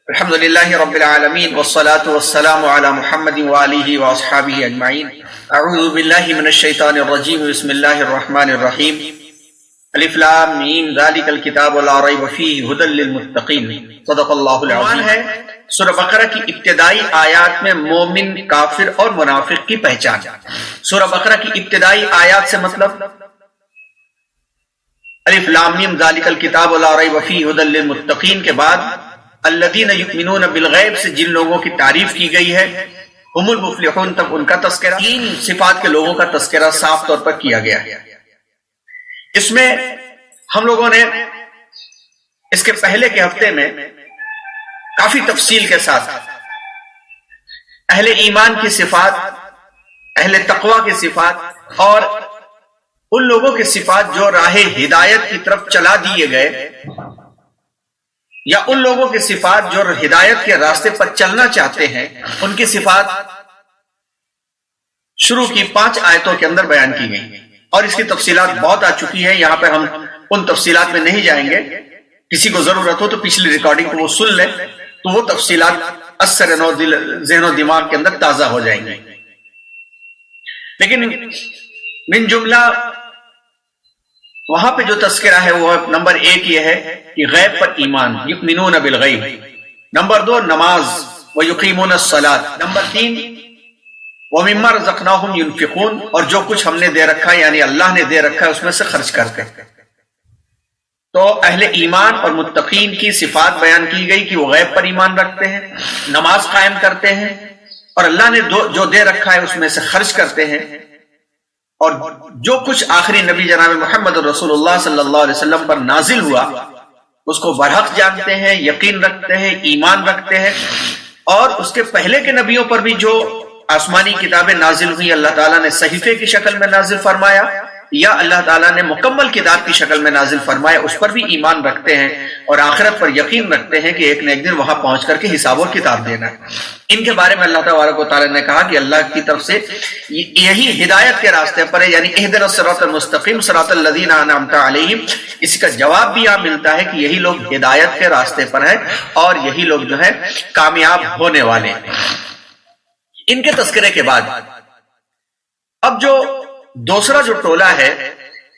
الحمد للہ رب العالمین والصلاة والسلام علی محمد وآلہ واصحابہ اجمعین۔ اعوذ باللہ من الشیطان الرجیم، بسم اللہ الرحمن الرحیم۔ الف لام میم ذالک الکتاب لا ریب فیہ ھدی للمتقین، صدق اللہ العظیم۔ ہے سورہ بقرہ کی ابتدائی آیات میں مومن، کافر اور منافق کی پہچان۔ سورہ بقرہ کی ابتدائی آیات سے مطلب الف لام میم ذالک الکتاب لا ریب فیہ ھدی للمتقین کے بعد الذین یؤمنون بالغیب سے جن لوگوں کی تعریف کی گئی ہے، ہم المفلحون، تب ان کا تذکرہ، تین صفات کے لوگوں کا تذکرہ صاف طور پر کیا گیا ہے۔ اس میں ہم لوگوں نے اس کے پہلے کے ہفتے میں کافی تفصیل کے ساتھ اہل ایمان کی صفات، اہل تقوی کی صفات اور ان لوگوں کی صفات جو راہ ہدایت کی طرف چلا دیے گئے، یا ان لوگوں کی صفات جو ہدایت کے راستے پر چلنا چاہتے ہیں، ان کی صفات شروع کی 5 آیتوں کے اندر بیان کی گئی، اور اس کی تفصیلات بہت آ چکی ہیں، یہاں پہ ہم ان تفصیلات میں نہیں جائیں گے۔ کسی کو ضرورت ہو تو پچھلی ریکارڈنگ کو وہ سن لے، تو وہ تفصیلات اثر نو ذہن و دماغ کے اندر تازہ ہو جائیں گے۔ لیکن من جملہ وہاں پہ جو تذکرہ ہے وہ نمبر 1 یہ ہے کہ غیب پر ایمان، یؤمنون بالغیب۔ نمبر 2 نماز، ویقیمون الصلاۃ۔ نمبر 3 ومما رزقناہم ینفقون، اور جو کچھ ہم نے دے رکھا ہے یعنی اللہ نے دے رکھا ہے اس میں سے خرچ کرتے۔ تو اہل ایمان اور متقین کی صفات بیان کی گئی کہ وہ غیب پر ایمان رکھتے ہیں، نماز قائم کرتے ہیں، اور اللہ نے جو دے رکھا ہے اس میں سے خرچ کرتے ہیں، اور جو کچھ آخری نبی جناب محمد رسول اللہ صلی اللہ علیہ وسلم پر نازل ہوا اس کو برحق جانتے ہیں، یقین رکھتے ہیں، ایمان رکھتے ہیں، اور اس کے پہلے کے نبیوں پر بھی جو آسمانی کتابیں نازل ہوئی اللہ تعالیٰ نے صحیفے کی شکل میں نازل فرمایا یا اللہ تعالیٰ نے مکمل کتاب کی شکل میں نازل فرمایا، اس پر بھی ایمان رکھتے ہیں، اور آخرت پر یقین رکھتے ہیں کہ ایک نہ ایک دن وہاں پہنچ کر کے حساب اور کتاب دینا ہے۔ ان کے بارے میں اللہ تبارک و تعالیٰ نے کہا کہ اللہ کی طرف سے یہی ہدایت کے راستے پر ہے، یعنی اہدنا الصراط المستقیم صراط الذین انعمت علیہم۔ اس کا جواب بھی یہاں ملتا ہے کہ یہی لوگ ہدایت کے راستے پر ہیں اور یہی لوگ جو ہے کامیاب ہونے والے ہیں۔ ان کے تذکرے کے بعد اب جو دوسرا جو ٹولہ ہے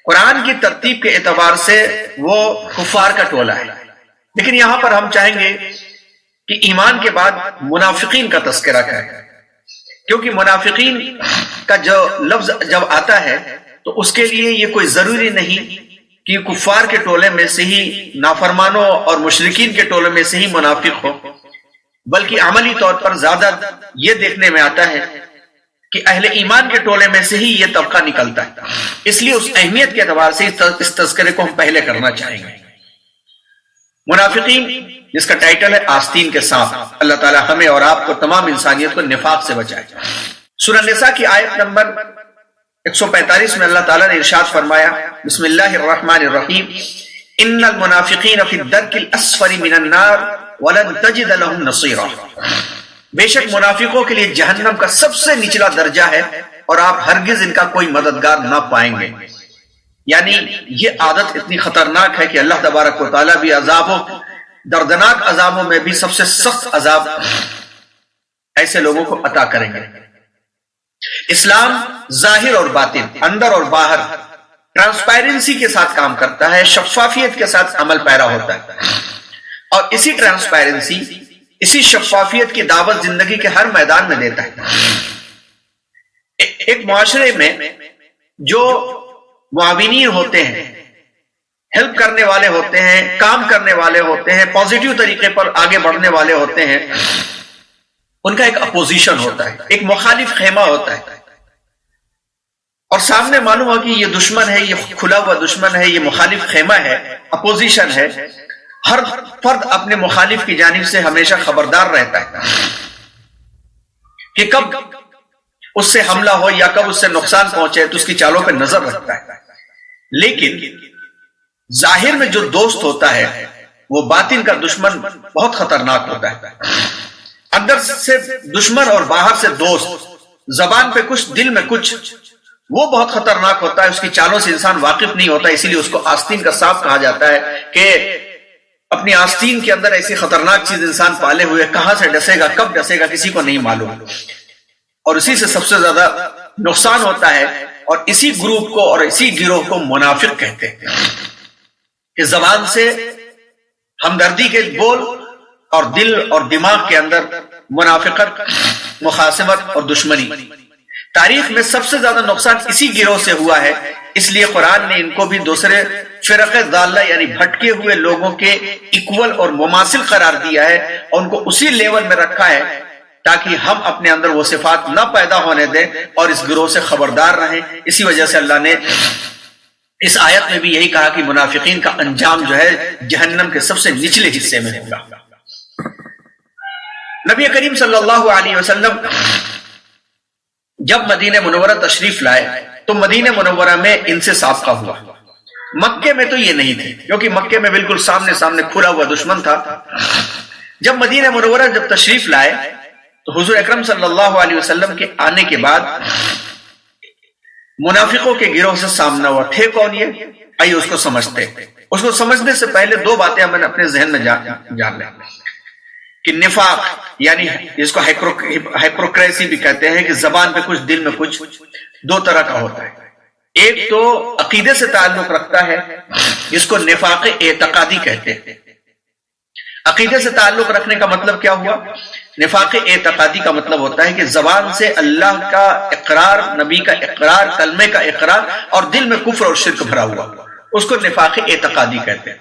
قرآن کی ترتیب کے اعتبار سے وہ کفار کا ٹولہ ہے، لیکن یہاں پر ہم چاہیں گے کہ ایمان کے بعد منافقین کا تذکرہ کریں، کیونکہ منافقین کا جو لفظ جب آتا ہے تو اس کے لیے یہ کوئی ضروری نہیں کہ کفار کے ٹولے میں سے ہی، نافرمانوں اور مشرکین کے ٹولے میں سے ہی منافق ہو، بلکہ عملی طور پر زیادہ یہ دیکھنے میں آتا ہے کہ اہل ایمان کے ٹولے میں سے ہی یہ طبقہ نکلتا ہے۔ اس لیے اس اہمیت کے اعتبار سے اس تذکرے کو ہم پہلے کرنا چاہیں گے۔ منافقین جس کا ٹائٹل ہے آستین کے سانپ، اللہ تعالی ہمیں اور آپ کو، تمام انسانیت کو نفاق سے بچائے۔ سورہ نساء کی آیت نمبر 145 میں اللہ تعالیٰ نے ارشاد فرمایا، بسم اللہ الرحمن الرحیم، ان المنافقین فی الدرک الاسفل من النار ولن تجد لهم نصیرا۔ بے شک منافقوں کے لیے جہنم کا سب سے نچلا درجہ ہے اور آپ ہرگز ان کا کوئی مددگار نہ پائیں گے۔ یعنی یہ عادت اتنی خطرناک ہے کہ اللہ تبارک و تعالیٰ بھی عذابوں، دردناک عذابوں میں بھی سب سے سخت عذاب ایسے لوگوں کو عطا کریں گے۔ اسلام ظاہر اور باطن، اندر اور باہر ٹرانسپیرنسی کے ساتھ کام کرتا ہے، شفافیت کے ساتھ عمل پیرا ہوتا ہے، اور اسی ٹرانسپیرنسی، اسی شفافیت کی دعوت زندگی کے ہر میدان میں دیتا ہے۔ ایک معاشرے میں جو معاونین ہوتے ہیں، ہیلپ کرنے والے ہوتے ہیں، کام کرنے والے ہوتے ہیں، پازیٹیو طریقے پر آگے بڑھنے والے ہوتے ہیں، ان کا ایک اپوزیشن ہوتا ہے، ایک مخالف خیمہ ہوتا ہے، اور سامنے معلوم ہو کہ یہ دشمن ہے، یہ کھلا ہوا دشمن ہے، یہ مخالف خیمہ ہے، اپوزیشن ہے۔ ہر فرد اپنے مخالف کی جانب سے ہمیشہ خبردار رہتا ہے کہ کب اس سے حملہ ہو یا کب اس سے نقصان پہنچے، تو اس کی چالوں پہ نظر رکھتا ہے۔ لیکن ظاہر میں جو دوست ہوتا ہے وہ باطن کا دشمن بہت خطرناک ہوتا ہے۔ اندر سے دشمن اور باہر سے دوست، زبان پہ کچھ دل میں کچھ، وہ بہت خطرناک ہوتا ہے، اس کی چالوں سے انسان واقف نہیں ہوتا، اسی لیے اس کو آستین کا سانپ کہا جاتا ہے کہ اپنی آستین کے اندر ایسی خطرناک چیز انسان پالے ہوئے کہاں سے ڈسے گا، کب ڈسے گا، کسی کو نہیں معلوم، اور اسی سے سب سے زیادہ نقصان ہوتا ہے. اور اسی گروپ کو اور اسی گروہ کو منافق کہتے ہیں کہ زبان سے ہمدردی کے بول اور دل اور دماغ کے اندر منافقت، مخاصمت اور دشمنی. تاریخ میں سب سے زیادہ نقصان اسی گروہ سے ہوا ہے، اس لیے قرآن نے ان کو بھی دوسرے فرق ضالہ یعنی بھٹکے ہوئے لوگوں کے ایکول اور مماثل قرار دیا ہے اور ان کو اسی لیول میں رکھا ہے تاکہ ہم اپنے اندر وہ صفات نہ پیدا ہونے دیں اور اس گروہ سے خبردار رہیں. اسی وجہ سے اللہ نے اس آیت میں بھی یہی کہا کہ منافقین کا انجام جو ہے جہنم کے سب سے نچلے حصے میں ہوگا. نبی کریم صلی اللہ علیہ وسلم جب مدینہ منورہ تشریف لائے تو مدینہ منورہ میں ان سے سابقہ ہوا. مکے میں تو یہ نہیں تھے کیونکہ مکے میں بالکل سامنے سامنے کھلا ہوا دشمن تھا. جب مدینہ منورہ جب تشریف لائے تو حضور اکرم صلی اللہ علیہ وسلم کے آنے کے بعد منافقوں کے گروہ سے سامنا ہوا. تھے کون یہ؟ آئیے اس کو سمجھتے. اس کو سمجھنے سے پہلے دو باتیں ہم اپنے ذہن میں جان لیں کہ نفاق یعنی جس کو ہائپوکریسی بھی کہتے ہیں کہ زبان پہ کچھ دل میں کچھ، دو طرح کا ہوتا ہے. ایک تو عقیدے سے تعلق رکھتا ہے جس کو نفاق اعتقادی کہتے ہیں. عقیدے سے تعلق رکھنے کا مطلب کیا ہوا؟ نفاق اعتقادی کا مطلب ہوتا ہے کہ زبان سے اللہ کا اقرار، نبی کا اقرار، کلمے کا اقرار اور دل میں کفر اور شرک بھرا ہوا، اس کو نفاق اعتقادی کہتے ہیں.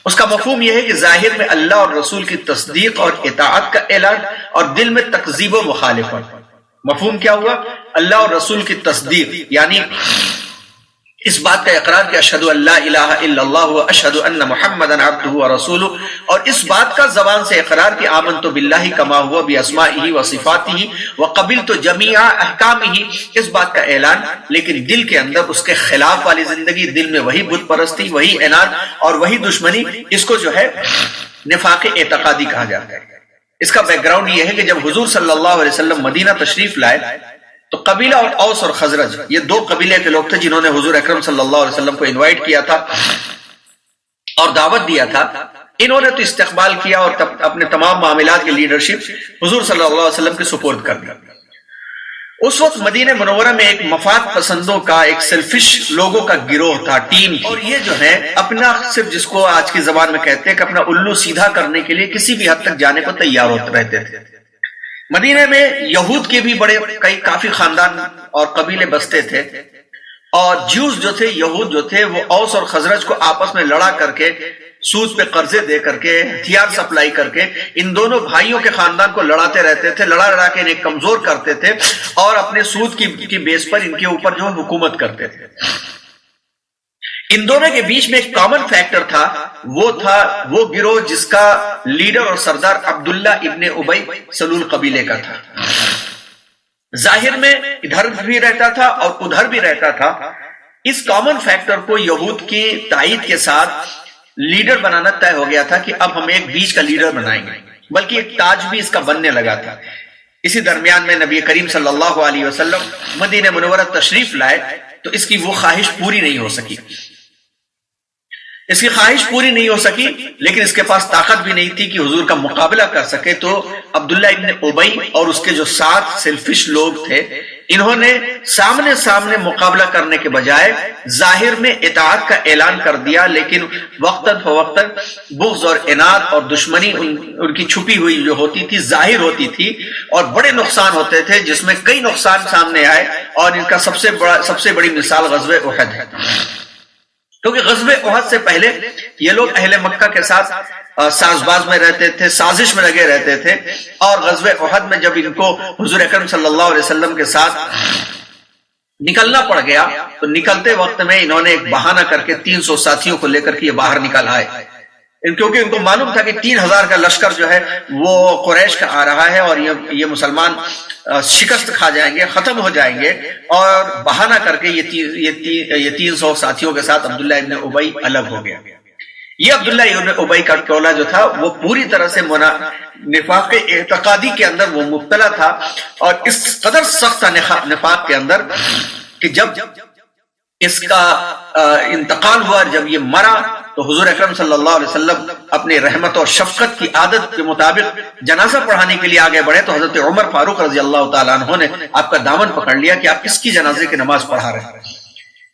اس کا مفہوم یہ ہے کہ ظاہر میں اللہ اور رسول کی تصدیق اور اطاعت کا اعلان اور دل میں تکذیب و مخالفت. مفہوم کیا ہوا؟ اللہ اور رسول کی تصدیق یعنی اس بات کا اقرار کہ اشہد ان لا الہ الا اللہ و اشہد ان محمدا عبدہ و رسولہ، اور اس بات کا زبان سے اقرار کہ آمنت باللہ کما ہوا باسمائہ و صفاتہ و قبلت جمیع احکامہ، اس بات کا اعلان، لیکن دل کے اندر اس کے خلاف والی زندگی، دل میں وہی بت پرستی، وہی عناد اور وہی دشمنی، اس کو جو ہے نفاق اعتقادی کہا جاتا ہے. اس کا بیک گراؤنڈ یہ ہے کہ جب حضور صلی اللہ علیہ وسلم مدینہ تشریف لائے تو قبیلہ اور اوس اور خزرج، یہ دو قبیلے کے لوگ تھے جنہوں نے حضور اکرم صلی اللہ علیہ وسلم کو انوائٹ کیا تھا اور دعوت دیا تھا. انہوں نے تو استقبال کیا اور اپنے تمام معاملات کی لیڈرشپ حضور صلی اللہ علیہ وسلم کے سپورٹ کر دی. اس وقت مدینہ منورہ میں ایک مفاد پسندوں کا، ایک سیلفش لوگوں کا گروہ تھا، ٹیم تھی، اور یہ جو ہے اپنا صرف جس کو آج کی زبان میں کہتے ہیں کہ اپنا الو سیدھا کرنے کے لیے کسی بھی حد تک جانے کو تیار ہوتے رہتے تھے. مدینہ میں یہود کے بھی بڑے کافی خاندان اور قبیلے بستے تھے، اور جیوز جو تھے، یہود جو تھے، وہ اوس اور خزرج کو آپس میں لڑا کر کے، سود پہ قرضے دے کر کے، ہتھیار سپلائی کر کے ان دونوں بھائیوں کے خاندان کو لڑاتے رہتے تھے، لڑا کے انہیں کمزور کرتے تھے اور اپنے سود کی بیس پر ان کے اوپر جو حکومت کرتے تھے. ان دونوں کے بیچ میں ایک کامن فیکٹر تھا، وہ گروہ جس کا لیڈر اور سردار عبداللہ ابن ابی سلول قبیلے کا تھا. ظاہر میں ادھر بھی رہتا تھا اور ادھر بھی رہتا تھا. اس کامن فیکٹر کو یہود کی تائید کے ساتھ لیڈر بنانا طے ہو گیا تھا کہ اب ہم ایک بیچ کا لیڈر بنائیں گے، بلکہ ایک تاج بھی اس کا بننے لگا تھا. اسی درمیان میں نبی کریم صلی اللہ علیہ وسلم مدینہ منورہ تشریف لائے تو اس کی وہ خواہش پوری نہیں ہو سکی. اس کی خواہش پوری نہیں ہو سکی، لیکن اس کے پاس طاقت بھی نہیں تھی کہ حضور کا مقابلہ کر سکے. تو عبداللہ ابن ابی اور اس کے جو 7 سیلفش لوگ تھے، انہوں نے سامنے مقابلہ کرنے کے بجائے ظاہر میں اطاعت کا اعلان کر دیا، لیکن وقتاً فوقتاً بغض اور عناد اور دشمنی ان کی چھپی ہوئی جو ہوتی تھی ظاہر ہوتی تھی، اور بڑے نقصان ہوتے تھے جس میں کئی نقصان سامنے آئے. اور ان کا سب سے بڑی مثال غزوہ احد ہے، کیونکہ غزوہ احد سے پہلے یہ لوگ اہل مکہ کے ساتھ ساز باز میں رہتے تھے، سازش میں لگے رہتے تھے. اور غزوہ احد میں جب ان کو حضور اکرم صلی اللہ علیہ وسلم کے ساتھ نکلنا پڑ گیا تو نکلتے وقت میں انہوں نے ایک بہانہ کر کے 300 ساتھیوں کو لے کر کے یہ باہر نکل آئے، کیونکہ ان کو معلوم تھا کہ 3000 کا لشکر جو ہے وہ قریش کا آ رہا ہے اور یہ مسلمان شکست کھا جائیں گے، ختم ہو جائیں گے. اور بہانہ کر کے یہ 300 ساتھیوں کے ساتھ عبداللہ ابن ابی الگ ہو گیا. یہ عبداللہ ابن ابی کا ٹولہ جو تھا وہ پوری طرح سے نفاق اعتقادی کے اندر وہ مبتلا تھا، اور اس قدر سخت نفاق کے اندر کہ جب اس کا انتقال ہوا، جب یہ مرا تو حضور اکرم صلی اللہ علیہ وسلم اپنی رحمت اور شفقت کی عادت کے مطابق جنازہ پڑھانے کے لیے آگے بڑھے تو حضرت عمر فاروق رضی اللہ تعالیٰ عنہ نے آپ کا دامن پکڑ لیا کہ آپ کس کی جنازے کی نماز پڑھا رہے ہیں.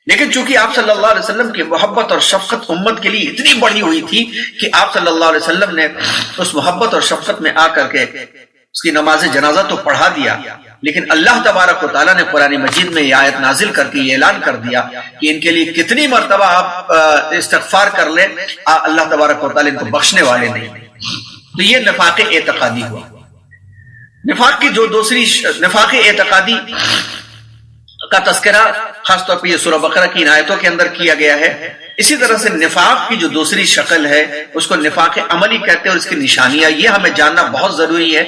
لیکن چونکہ آپ صلی اللہ علیہ وسلم کی محبت اور شفقت امت کے لیے اتنی بڑی ہوئی تھی کہ آپ صلی اللہ علیہ وسلم نے اس محبت اور شفقت میں آ کر کے اس کی نماز جنازہ تو پڑھا دیا، لیکن اللہ تبارک و تعالیٰ نے قرآن مجید میں یہ آیت نازل کر کے یہ اعلان کر دیا کہ ان کے لیے کتنی مرتبہ آپ استغفار کر لیں اللہ تبارک و تعالیٰ ان کو بخشنے والے نہیں. تو یہ نفاق اعتقادی ہوا. نفاق کی جو دوسری نفاق اعتقادی کا تذکرہ خاص طور پہ یہ سورہ بقرہ کی ان آیتوں کے اندر کیا گیا ہے. اسی طرح سے نفاق کی جو دوسری شکل ہے اس کو نفاق عملی کہتے ہیں، اور اس کی نشانیاں یہ ہمیں جاننا بہت ضروری ہے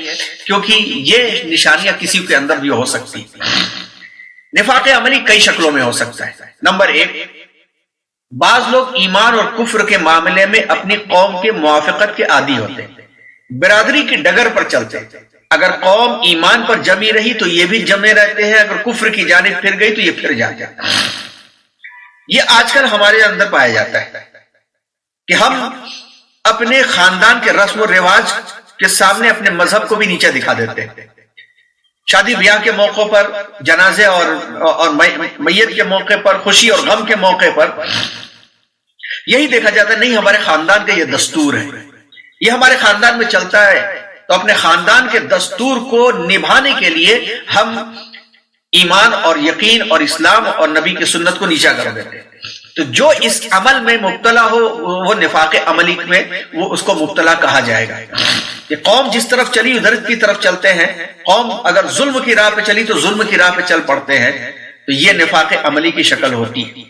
کیونکہ یہ نشانیاں کسی کے اندر بھی ہو سکتی. نفاق عملی کئی شکلوں میں ہو سکتا ہے. نمبر 1، بعض لوگ ایمان اور کفر کے معاملے میں اپنی قوم کے موافقت کے عادی ہوتے ہیں، برادری کی ڈگر پر چلتے ہیں. اگر قوم ایمان پر جمی رہی تو یہ بھی جمے رہتے ہیں، اگر کفر کی جانب پھر گئی تو یہ پھر جاتے ہیں. یہ آج کل ہمارے اندر پایا جاتا ہے کہ ہم اپنے خاندان کے رسم و رواج کے سامنے اپنے مذہب کو بھی نیچے دکھا دیتے ہیں. شادی بیاہ کے موقع پر، جنازے اور میت کے موقع پر، خوشی اور غم کے موقع پر یہی دیکھا جاتا ہے نہیں ہمارے خاندان کا یہ دستور ہے، یہ ہمارے خاندان میں چلتا ہے، تو اپنے خاندان کے دستور کو نبھانے کے لیے ہم ایمان اور یقین اور اسلام اور نبی کی سنت کو نیچا کر دیتے ہیں. تو جو اس عمل میں مبتلا ہو وہ نفاق عملی میں وہ اس کو مبتلا کہا جائے گا. کہ قوم جس طرف چلی ادھر کی طرف چلتے ہیں، قوم اگر ظلم کی راہ پہ چلی تو ظلم کی راہ پہ چل پڑتے ہیں، تو یہ نفاق عملی کی شکل ہوتی ہے.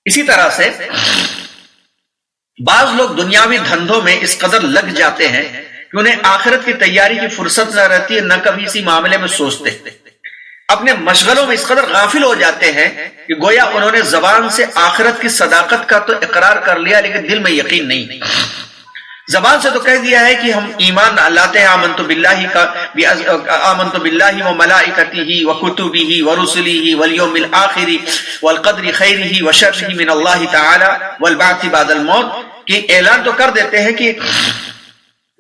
اسی طرح سے بعض لوگ دنیاوی دھندوں میں اس قدر لگ جاتے ہیں کہ انہیں آخرت کی تیاری کی فرصت نہ رہتی ہے، نہ کبھی اسی معاملے میں سوچتے، اپنے مشغلوں میں اس قدر غافل ہو جاتے ہیں کہ گویا انہوں نے زبان سے آخرت کی صداقت کا تو اقرار کر لیا لیکن دل میں یقین نہیں. زبان سے تو کہہ دیا ہے کہ ہم ایمان لاتے ہیں، آمنت باللہ وملائکتہ وکتبہ ورسلہ والیوم الآخر والقدر خیرہ وشرہ من اللہ تعالی والبعث بعد الموت، کہ اعلان تو کر دیتے ہیں کہ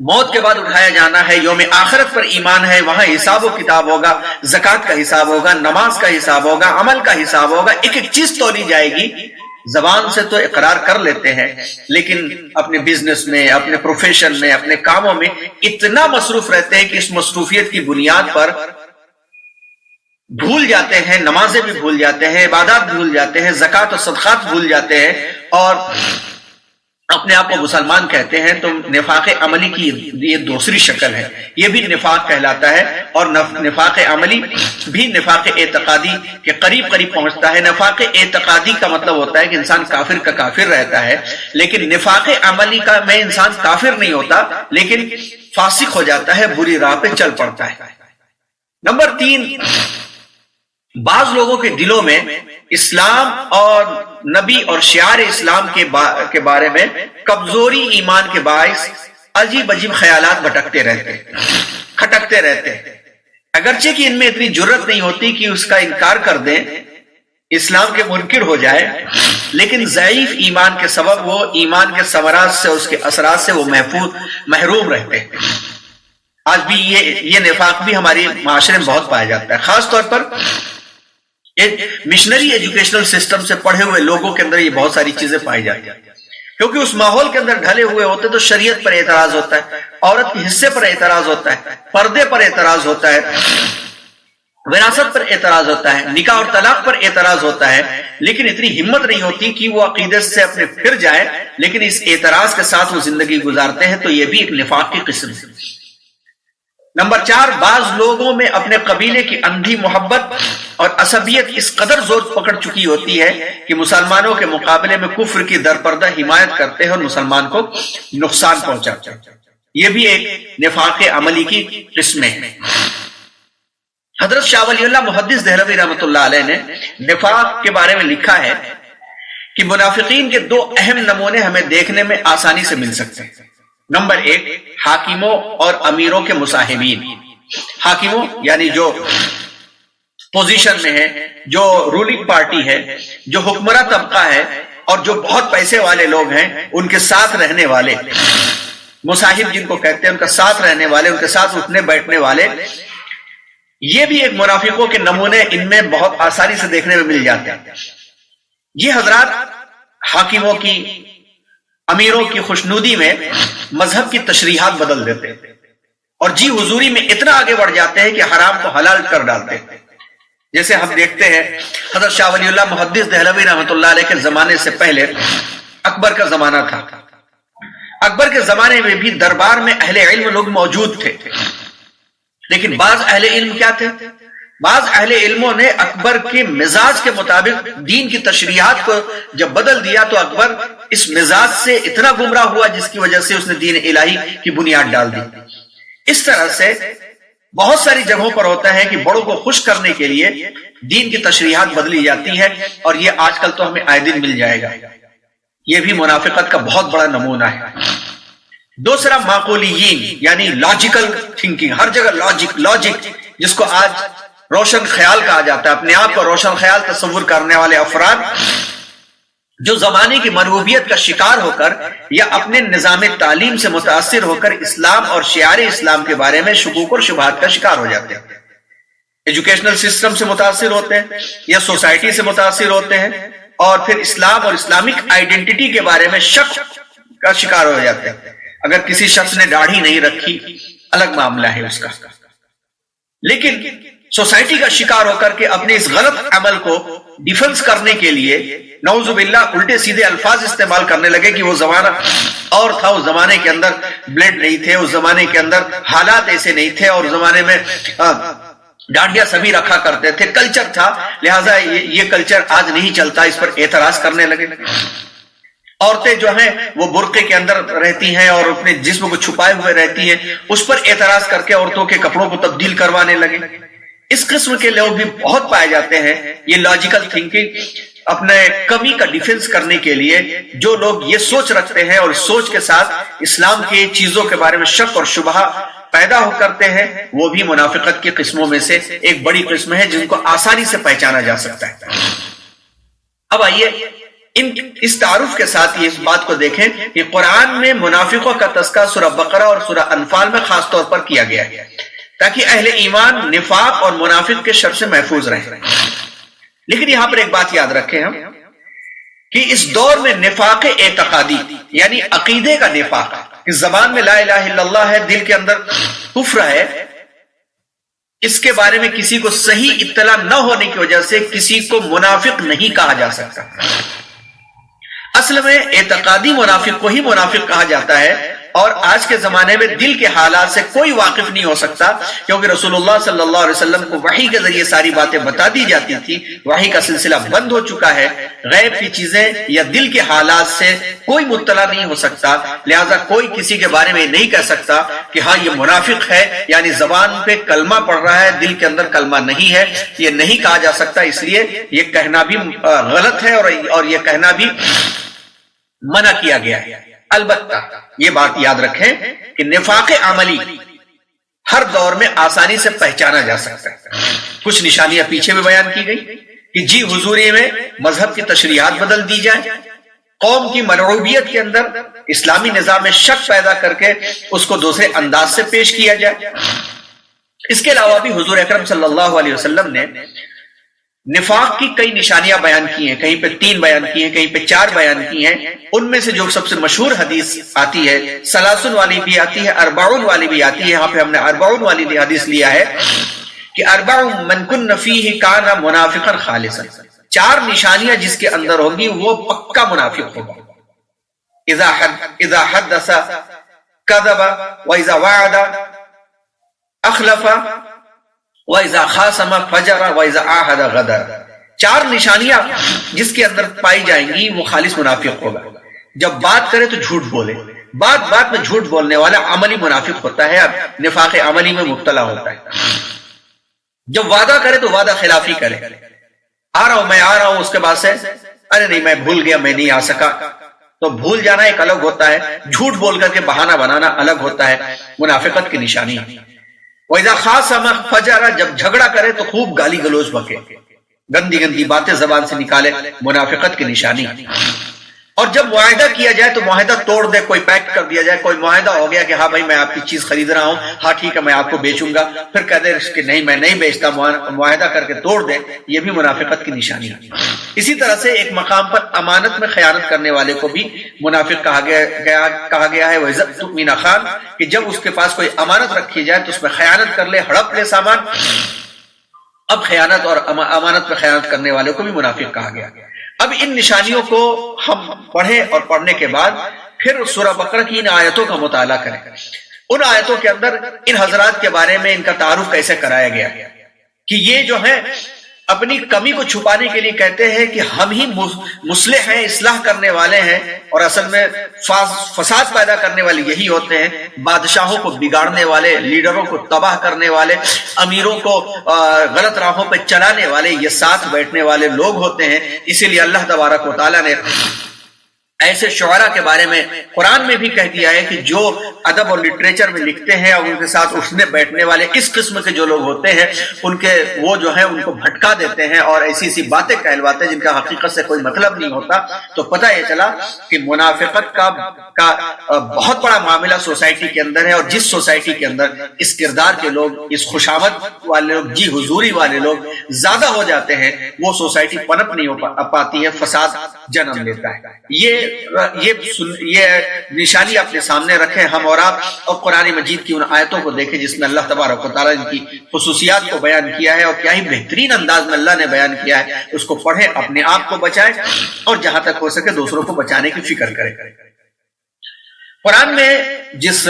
موت کے بعد اٹھایا جانا ہے، یوم آخرت پر ایمان ہے، وہاں حساب و کتاب ہوگا، زکوٰۃ کا حساب ہوگا، نماز کا حساب ہوگا، عمل کا حساب ہوگا، ایک ایک چیز تولی جائے گی. زبان سے تو اقرار کر لیتے ہیں لیکن اپنے بزنس میں، اپنے پروفیشن میں، اپنے کاموں میں اتنا مصروف رہتے ہیں کہ اس مصروفیت کی بنیاد پر بھول جاتے ہیں، نمازیں بھی بھول جاتے ہیں، عبادات بھول جاتے ہیں، زکوٰۃ و صدقات بھول جاتے ہیں اور اپنے آپ کو مسلمان کہتے ہیں. تو نفاق عملی کی یہ دوسری شکل ہے، یہ بھی نفاق کہلاتا ہے. اور نفاق عملی بھی نفاق اعتقادی کے قریب پہنچتا ہے. نفاق اعتقادی کا مطلب ہوتا ہے کہ انسان کافر کا کافر رہتا ہے، لیکن نفاق عملی کا میں انسان کافر نہیں ہوتا لیکن فاسق ہو جاتا ہے، بری راہ پہ چل پڑتا ہے. نمبر 3، بعض لوگوں کے دلوں میں اسلام اور نبی اور شعار اسلام کے بارے میں کمزوری ایمان کے باعث عجیب عجیب خیالات بھٹکتے رہتے، کھٹکتے رہتے، اگرچہ کہ ان میں اتنی جرت نہیں ہوتی کہ اس کا انکار کر دیں، اسلام کے منکر ہو جائے، لیکن ضعیف ایمان کے سبب وہ ایمان کے ثمرات سے، اس کے اثرات سے وہ محروم رہتے ہیں. آج بھی یہ نفاق بھی ہمارے معاشرے میں بہت پایا جاتا ہے، خاص طور پر ایک مشنری ایجوکیشنل سسٹم سے پڑھے ہوئے لوگوں کے اندر یہ بہت ساری چیزیں پائی جاتی ہیں، کیونکہ اس ماحول کے اندر ڈھلے ہوئے ہوتے تو شریعت پر اعتراض ہوتا ہے، عورت کے حصے پر اعتراض ہوتا ہے، پردے پر اعتراض ہوتا ہے، وراثت پر اعتراض ہوتا ہے، نکاح اور طلاق پر اعتراض ہوتا ہے، لیکن اتنی ہمت نہیں ہوتی کہ وہ عقیدت سے اپنے پھر جائے، لیکن اس اعتراض کے ساتھ وہ زندگی گزارتے ہیں. تو یہ بھی ایک نفاق کی قسم ہے. نمبر 4، بعض لوگوں میں اپنے قبیلے کی اندھی محبت اور عصبیت اس قدر زور پکڑ چکی ہوتی ہے کہ مسلمانوں کے مقابلے میں کفر کی درپردہ حمایت کرتے ہیں اور مسلمان کو نقصان پہنچاتے ہیں. یہ بھی ایک نفاق عملی کی قسمیں ہیں. حضرت شاہ ولی اللہ محدث دہلوی رحمۃ اللہ علیہ نے نفاق کے بارے میں لکھا ہے کہ منافقین کے 2 اہم نمونے ہمیں دیکھنے میں آسانی سے مل سکتے ہیں. نمبر 1، حاکموں اور امیروں کے مصاحبین. حاکموں یعنی جو پوزیشن میں ہے، جو رولنگ پارٹی ہے، جو حکمراں طبقہ ہے، اور جو بہت پیسے والے لوگ ہیں ان کے ساتھ رہنے والے، مصاحب جن کو کہتے ہیں، ان کا ساتھ رہنے والے، ان کے ساتھ اٹھنے بیٹھنے والے، یہ بھی ایک منافقوں کے نمونے ان میں بہت آسانی سے دیکھنے میں مل جاتے ہیں۔ یہ حضرات حاکموں کی، امیروں کی خوشنودی میں مذہب کی تشریحات بدل دیتے ہیں اور جی حضوری میں اتنا آگے بڑھ جاتے ہیں کہ حرام کو حلال کر ڈالتے ہیں۔ جیسے ہم دیکھتے ہیں حضرت شاہ ولی اللہ محدث دہلوی رحمۃ اللہ علیہ کے زمانے سے پہلے اکبر کا زمانہ تھا۔ اکبر کے زمانے میں بھی دربار میں اہل علم لوگ موجود تھے، لیکن بعض اہل علم کیا تھے؟ بعض اہل علموں نے اکبر کے مزاج کے مطابق دین کی تشریحات کو جب بدل دیا تو اکبر اس مزاج سے اتنا گمراہ ہوا جس کی وجہ سے اس نے دین الہی کی بنیاد ڈال دی۔ اس طرح سے بہت ساری جگہوں پر ہوتا ہے کہ بڑوں کو خوش کرنے کے لیے دین کی تشریحات بدلی جاتی ہے، اور یہ آج کل تو ہمیں آئے دن مل جائے گا۔ یہ بھی منافقت کا بہت بڑا نمونہ ہے۔ دوسرا معقولیین، یعنی لاجیکل تھنکنگ، ہر جگہ لاجک، جس کو آج روشن خیال کہا جاتا ہے، اپنے آپ کو روشن خیال تصور کرنے والے افراد جو زمانے کی مرغوبیت کا شکار ہو کر یا اپنے نظام تعلیم سے متاثر ہو کر اسلام اور شعار اسلام کے بارے میں شکوک اور شبہات کا شکار ہو جاتے ہیں، ایجوکیشنل سسٹم سے متاثر ہوتے ہیں یا سوسائٹی سے متاثر ہوتے ہیں، اور پھر اسلام اور اسلامک آئیڈینٹی کے بارے میں شک کا شکار ہو جاتے ہیں۔ اگر کسی شخص نے داڑھی نہیں رکھی الگ معاملہ ہے اس کا، لیکن سوسائٹی کا شکار ہو کر کے اپنے اس غلط عمل کو ڈیفنس کرنے کے لیے نعوذ باللہ الٹے سیدھے الفاظ استعمال کرنے لگے کہ وہ زمانہ اور تھا، اس زمانے کے اندر بلیڈ نہیں تھے، اس زمانے کے اندر حالات ایسے نہیں تھے، اور زمانے میں ڈانڈیا سبھی رکھا کرتے تھے، کلچر تھا، لہٰذا یہ کلچر آج نہیں چلتا، اس پر اعتراض کرنے لگے۔ عورتیں جو ہیں وہ برقعے کے اندر رہتی ہیں اور اپنے جسم کو چھپائے ہوئے رہتی ہیں، اس پر اعتراض کر کے عورتوں کے کپڑوں کو تبدیل کروانے لگے۔ اس قسم کے لوگ بھی بہت پائے جاتے ہیں۔ یہ لاجیکل تھنکنگ، اپنے کمی کا ڈیفنس کرنے کے لیے جو لوگ یہ سوچ رکھتے ہیں اور سوچ کے ساتھ اسلام کی چیزوں کے بارے میں شک اور شبہ پیدا ہو کرتے ہیں، وہ بھی منافقت کی قسموں میں سے ایک بڑی قسم ہے جن کو آسانی سے پہچانا جا سکتا ہے۔ اب آئیے اس تعارف کے ساتھ یہ اس بات کو دیکھیں کہ قرآن میں منافقوں کا تذکرہ سورہ بقرہ اور سورہ انفال میں خاص طور پر کیا گیا ہے تاکہ اہل ایمان نفاق اور منافق کے شر سے محفوظ رہیں۔ لیکن یہاں پر ایک بات یاد رکھیں ہم کہ اس دور میں نفاق اعتقادی یعنی عقیدے کا نفاق، اس زبان میں لا الہ الا اللہ ہے، دل کے اندر کفر ہے، اس کے بارے میں کسی کو صحیح اطلاع نہ ہونے کی وجہ سے کسی کو منافق نہیں کہا جا سکتا۔ اصل میں اعتقادی منافق کو ہی منافق کہا جاتا ہے، اور آج کے زمانے میں دل کے حالات سے کوئی واقف نہیں ہو سکتا، کیونکہ رسول اللہ صلی اللہ علیہ وسلم کو وحی کے ذریعے ساری باتیں بتا دی جاتی تھی، وحی کا سلسلہ بند ہو چکا ہے، غیب کی چیزیں یا دل کے حالات سے کوئی مطلع نہیں ہو سکتا، لہذا کوئی کسی کے بارے میں نہیں کہہ سکتا کہ ہاں یہ منافق ہے، یعنی زبان پہ کلمہ پڑھ رہا ہے دل کے اندر کلمہ نہیں ہے، یہ نہیں کہا جا سکتا۔ اس لیے یہ کہنا بھی غلط ہے اور یہ کہنا بھی منع کیا گیا ہے۔ البتہ یہ بات یاد رکھیں کہ نفاق عملی ہر دور میں آسانی سے پہچانا جا سکتا ہے۔ کچھ نشانیاں پیچھے بھی بیان کی گئی کہ جی حضوری میں مذہب کی تشریحات بدل دی جائیں، قوم کی مرعوبیت کے اندر اسلامی نظام میں شک پیدا کر کے اس کو دوسرے انداز سے پیش کیا جائے۔ اس کے علاوہ بھی حضور اکرم صلی اللہ علیہ وسلم نے نفاق کی کئی نشانیاں بیان کی ہیں، کہیں پہ 3 بیان کی ہیں، کہیں پہ 4 بیان کی ہیں۔ ان میں سے جو سب سے مشہور حدیث آتی ہے، سلاسن والی بھی آتی ہے، 40 والی بھی آتی ہے، یہاں پہ ہم نے 40 والی بھی حدیث لیا ہے کہ 40 من کن فیہ کان منافقا خالصا، 4 نشانیاں جس کے اندر ہوگی وہ پکا منافق ہوگا۔ اذا حدث کذب واذا وعد اخلف وَإِذَا خَاصَمَ فَجَرَ وَإِذَا عَاهَدَ غَدَرَ، 4 نشانیاں جس کے اندر پائی جائیں گی وہ خالص منافق ہوگا۔ جب بات کرے تو جھوٹ بولے، بات میں جھوٹ بولنے والا عملی منافق ہوتا ہے، نفاق عملی میں مبتلا ہوتا ہے۔ جب وعدہ کرے تو وعدہ خلافی کرے، میں آ رہا ہوں، اس کے بعد سے ارے نہیں میں بھول گیا، میں نہیں آ سکا، تو بھول جانا ایک الگ ہوتا ہے، جھوٹ بول کر کے بہانہ بنانا الگ ہوتا ہے، منافقت کی نشانی ہے۔ وَإِذَا خَاصَمَ فَجَرَ، جب جھگڑا کرے تو خوب گالی گلوچ بکے، گندی باتیں زبان سے نکالے، منافقت کی نشانی۔ اور جب معاہدہ کیا جائے تو معاہدہ توڑ دے، کوئی پیکٹ کر دیا جائے، کوئی معاہدہ ہو گیا کہ ہاں بھائی میں آپ کی چیز خرید رہا ہوں، ہاں ٹھیک ہے میں آپ کو بیچوں گا، پھر کہہ دے کہ نہیں میں نہیں بیچتا، معاہدہ کر کے توڑ دے، یہ بھی منافقت کی نشانی ہے۔ اسی طرح سے ایک مقام پر امانت میں خیانت کرنے والے کو بھی منافق کہا گیا ہے، وَإِذَا تُؤْمِنَ خان، کہ جب اس کے پاس کوئی امانت رکھی جائے تو اس میں خیانت کر لے، ہڑپ لے سامان۔ اب خیانت اور امانت میں خیانت کرنے والے کو بھی منافق کہا گیا۔ اب ان نشانیوں کو ہم پڑھیں اور پڑھنے کے بعد پھر سورہ بقرہ کی ان آیتوں کا مطالعہ کریں۔ ان آیتوں کے اندر ان حضرات کے بارے میں ان کا تعارف کیسے کرایا گیا کہ یہ جو ہے اپنی کمی کو چھپانے کے لیے کہتے ہیں کہ ہم ہی مصلح ہیں، اصلاح کرنے والے ہیں، اور اصل میں فساد پیدا کرنے والے یہی ہوتے ہیں، بادشاہوں کو بگاڑنے والے، لیڈروں کو تباہ کرنے والے، امیروں کو غلط راہوں پہ چلانے والے یہ ساتھ بیٹھنے والے لوگ ہوتے ہیں۔ اسی لیے اللہ تبارک و تعالیٰ نے ایسے شعراء کے بارے میں قرآن میں بھی کہہ دیا ہے کہ جو ادب اور لٹریچر میں لکھتے ہیں اور ان کے ساتھ اٹھنے بیٹھنے والے اس قسم کے جو لوگ ہوتے ہیں ان کے وہ جو ہے ان کو بھٹکا دیتے ہیں اور ایسی ایسی باتیں کہلواتے ہیں جن کا حقیقت سے کوئی مطلب نہیں ہوتا۔ تو پتہ یہ چلا کہ منافقت کا بہت بڑا معاملہ سوسائٹی کے اندر ہے، اور جس سوسائٹی کے اندر اس کردار کے لوگ، اس خوشامد والے لوگ، جی حضوری والے لوگ زیادہ ہو جاتے ہیں، وہ سوسائٹی پنپ نہیں ہو پاتی ہے، فساد جنم لیتا ہے۔ یہ نشانی اپنے سامنے رکھیں ہم اور آپ، اور قرآن مجید کی ان آیتوں کو دیکھیں جس میں اللہ تبارک و تعالیٰ ان کی خصوصیات کو بیان کیا ہے، اور کیا ہی بہترین انداز میں اللہ نے بیان کیا ہے۔ اس کو پڑھیں، اپنے آپ کو بچائیں، اور جہاں تک ہو سکے دوسروں کو بچانے کی فکر کریں۔ قرآن میں جس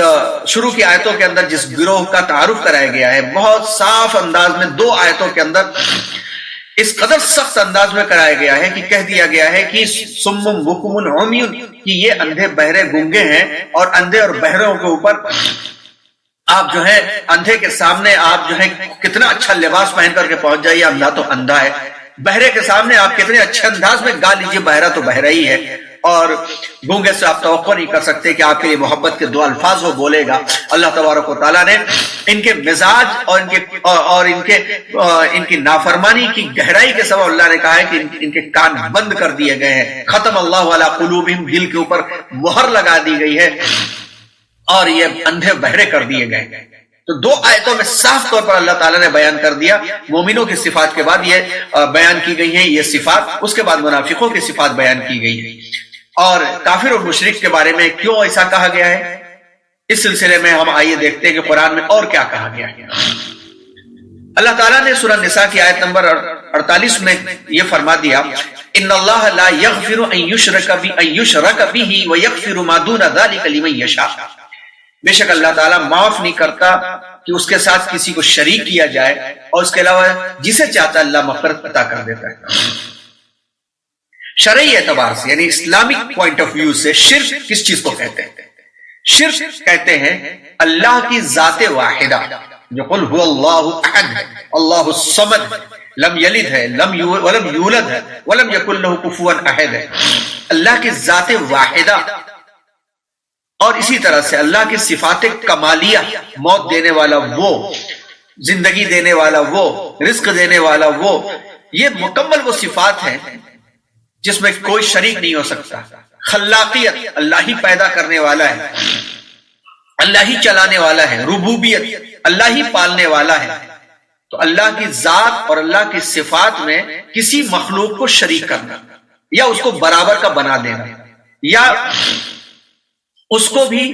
شروع کی آیتوں کے اندر جس گروہ کا تعارف کرایا گیا ہے، بہت صاف انداز میں 2 آیتوں کے اندر اس قدر سخت انداز میں کرایا گیا ہے کہ کہہ دیا گیا ہے کہ صم بکم عمی، کہ یہ اندھے بہرے گونگے ہیں، اور اندھے اور بہروں کے اوپر آپ جو ہے اندھے کے سامنے آپ جو ہے کتنا اچھا لباس پہن کر کے پہنچ جائیے، اندھا تو اندھا ہے، بہرے کے سامنے آپ کتنے اچھے انداز میں گا لیجیے، بہرا تو بہرا ہی ہے، اور گونگے سے آپ توقع نہیں کر سکتے کہ آپ کے لیے محبت کے 2 الفاظ وہ بولے گا۔ اللہ تبارک و تعالیٰ نے ان کے مزاج اور ان کی نافرمانی کی گہرائی کے سبب اللہ نے کہا ہے کہ ان کے کان بند کر دیے گئے ہیں، ختم اللہ علی قلوبہم، دل کے اوپر مہر لگا دی گئی ہے، اور یہ اندھے بہرے کر دیے گئے۔ تو 2 آیتوں میں صاف طور پر اللہ تعالیٰ نے بیان کر دیا، مومنوں کی صفات کے بعد یہ بیان کی گئی ہیں یہ صفات، اس کے بعد منافقوں کی صفات بیان کی گئی ہے۔ اور کافر اور مشرک کے بارے میں کیوں ایسا کہا گیا ہے، اس سلسلے میں ہم آئیے دیکھتے ہیں کہ قرآن میں اور کیا کہا گیا ہے۔ اللہ تعالیٰ نے سورہ نساء کی آیت نمبر 48 میں یہ فرما دیا، ان اللہ لا یغفر ان یشرک بہ ویغفر ما دون ذلک لمن یشاء، بے شک اللہ تعالیٰ معاف نہیں کرتا کہ اس کے ساتھ کسی کو شریک کیا جائے، اور اس کے علاوہ جسے چاہتا اللہ مغفرت عطا کر دیتا ہے۔ شرعی اعتبار سے یعنی اسلامک پوائنٹ آف ویو سے شرک کس چیز کو کہتے ہیں؟ شرک کہتے ہیں اللہ کی ذات واحدہ، جو قل هو اللہ احد ہے، اللہ الصمد، لم یلد ہے، ولم یولد ہے، ولم یکن له کفوا احد ہے، اللہ کی ذات واحدہ۔ اور اسی طرح سے اللہ کی صفات کمالیہ، موت دینے والا وہ، زندگی دینے والا وہ، رزق دینے والا وہ، یہ مکمل وہ صفات ہیں جس میں کوئی شریک نہیں ہو سکتا۔ خلاقیت، اللہ ہی پیدا کرنے والا ہے، اللہ ہی چلانے والا ہے۔ ربوبیت، اللہ ہی پالنے والا ہے۔ تو اللہ کی ذات اور اللہ کی صفات میں کسی مخلوق کو شریک کرنا، یا اس کو برابر کا بنا دینا، یا اس کو بھی،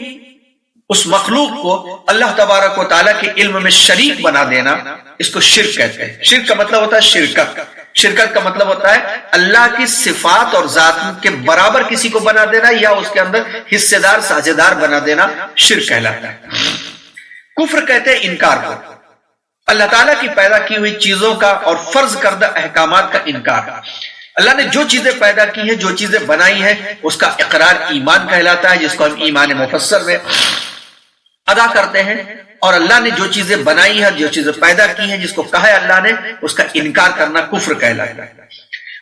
اس مخلوق کو اللہ تبارک و تعالیٰ کے علم میں شریک بنا دینا، اس کو شرک کہتے ہیں۔ شرک کا مطلب ہوتا ہے شرکت۔ شرکت کا مطلب ہوتا ہے اللہ کی صفات اور ذات کے برابر کسی کو بنا دینا، یا اس کے اندر حصے دار، ساجھیدار بنا دینا، شرک کہلاتا ہے۔ کفر کہتے ہیں انکار کو، اللہ تعالیٰ کی پیدا کی ہوئی چیزوں کا اور فرض کردہ احکامات کا انکار۔ اللہ نے جو چیزیں پیدا کی ہیں، جو چیزیں بنائی ہیں، اس کا اقرار ایمان کہلاتا ہے، جس کو ہم ایمان مفسر میں ادا کرتے ہیں۔ اور اللہ نے جو چیزیں بنائی ہیں، جو چیزیں پیدا کی ہیں، جس کو کہا ہے اللہ نے، اس کا انکار کرنا کفر کہلاتا ہے۔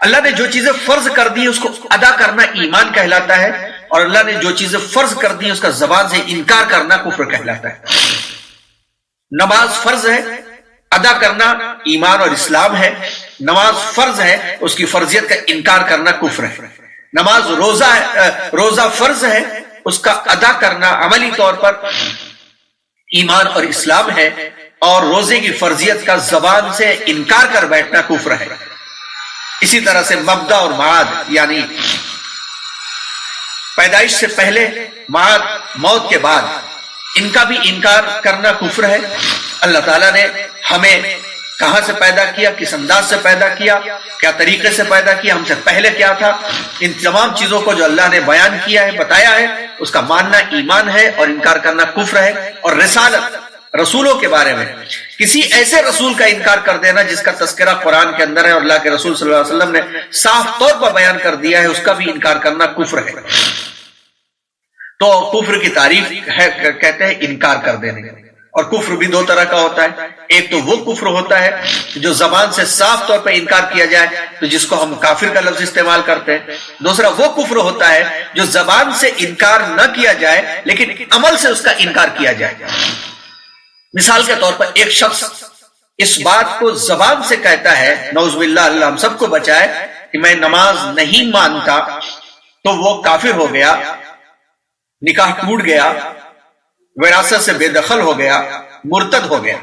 اللہ نے جو چیزیں فرض کر دی اس کو ادا کرنا ایمان کہلاتا ہے، اور اللہ نے جو چیزیں فرض کر دی اس کا زبان سے انکار کرنا کفر کہلاتا ہے۔ نماز فرض ہے، ادا کرنا ایمان اور اسلام ہے۔ نماز فرض ہے، اس کی فرضیت کا انکار کرنا کفر ہے۔ نماز روزہ فرض ہے، اس کا ادا کرنا عملی طور پر ایمان اور اسلام ہے، اور روزے کی فرضیت کا زبان سے انکار کر بیٹھنا کفر ہے۔ اسی طرح سے مبدا اور معاد، یعنی پیدائش سے پہلے، معاد موت کے بعد، ان کا بھی انکار کرنا کفر ہے۔ اللہ تعالیٰ نے ہمیں کہاں سے پیدا کیا، کس انداز سے پیدا کیا، کیا طریقے سے پیدا کیا، ہم سے پہلے کیا تھا، ان تمام چیزوں کو جو اللہ نے بیان کیا ہے، بتایا ہے، اس کا ماننا ایمان ہے اور انکار کرنا کفر ہے۔ اور رسالت، رسولوں کے بارے میں کسی ایسے رسول کا انکار کر دینا جس کا تذکرہ قرآن کے اندر ہے اور اللہ کے رسول صلی اللہ علیہ وسلم نے صاف طور پر بیان کر دیا ہے، اس کا بھی انکار کرنا کفر ہے۔ تو کفر کی تعریف ہے، کہتے ہیں انکار کر دینے۔ اور کفر بھی دو طرح کا ہوتا ہے، ایک تو وہ کفر ہوتا ہے جو زبان سے صاف طور پر انکار کیا جائے، تو جس کو ہم کافر کا لفظ استعمال کرتے ہیں۔ دوسرا وہ کفر ہوتا ہے جو زبان سے انکار نہ کیا جائے لیکن عمل سے اس کا انکار کیا جائے۔ مثال کے طور پر ایک شخص اس بات کو زبان سے کہتا ہے، نعوذ باللہ، اللہ ہم سب کو بچائے، کہ میں نماز نہیں مانتا، تو وہ کافر ہو گیا، نکاح ٹوٹ گیا، وراثت سے بے دخل ہو گیا، مرتد ہو گیا،